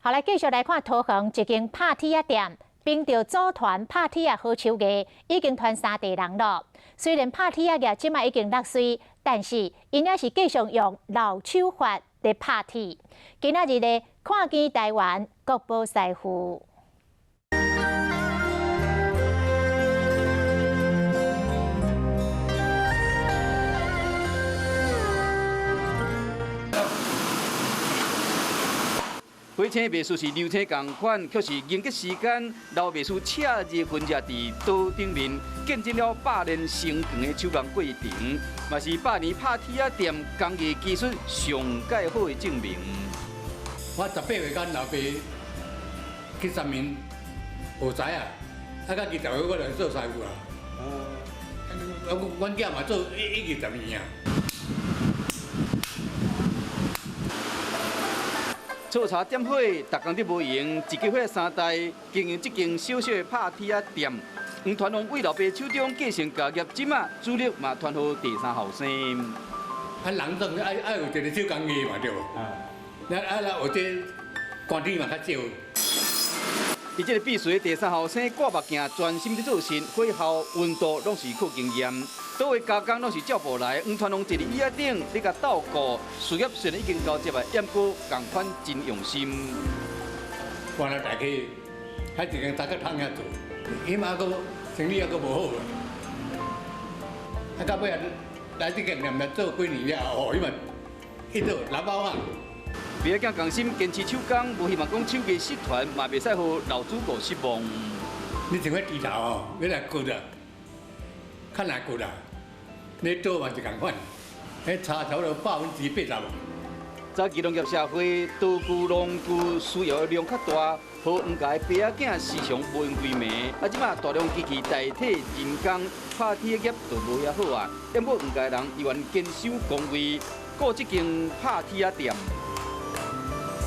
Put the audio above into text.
好，来继续来看桃园一间拍铁仔店，凭着组团拍铁仔好手艺，已经传3代人了。虽然拍铁仔业即卖已经落水，但是因也是继续用老手法来拍铁。今仔日咧，看见台湾国宝师傅。 火青艺术是流程同款，却是凝结时间。老艺术赤热混热伫刀顶面，见证了100年成长的手工过程，嘛是100年拍铁仔店工艺技术上界好的证明。我18岁跟老爸去3年学材啊，到20岁我来做师傅啊。阮囝嘛做20年啊。 粗茶点火，逐工伫无闲，一家伙3代经营这间小小的拍铁仔店。黄传龙为老爸手中继承家业，即马主力嘛传予第3后生。人总爱有一个手工艺嘛，对无？来学这观点嘛较少。伊这个必须第3后生挂目镜，专心伫做事，火候、温度拢是靠经验。 倒位加工拢是照步来，黄传龙坐伫椅仔顶，你甲斗过，事业虽然已经交接啊，不过同款真用心。搬来大溪，还一间大家通遐做，起码个生意还阁无好啊。到尾啊，来这间店做几年了，哦，伊嘛一直老包啊。别个讲心，坚持手工，无希望讲手艺失传，嘛袂使互老主顾失望。你像迄猪头哦，要来骨啊，较难骨啊。 你做嘛是共款，迄差差不多80%。早期农业社会，刀具、农具需要的量较大，好黄家的爸仔囝时常无闲归暝。啊，即马大量机器代替人工，拍铁业就无遐好啊。不过黄家人依然坚守工艺，顾这间拍铁仔店。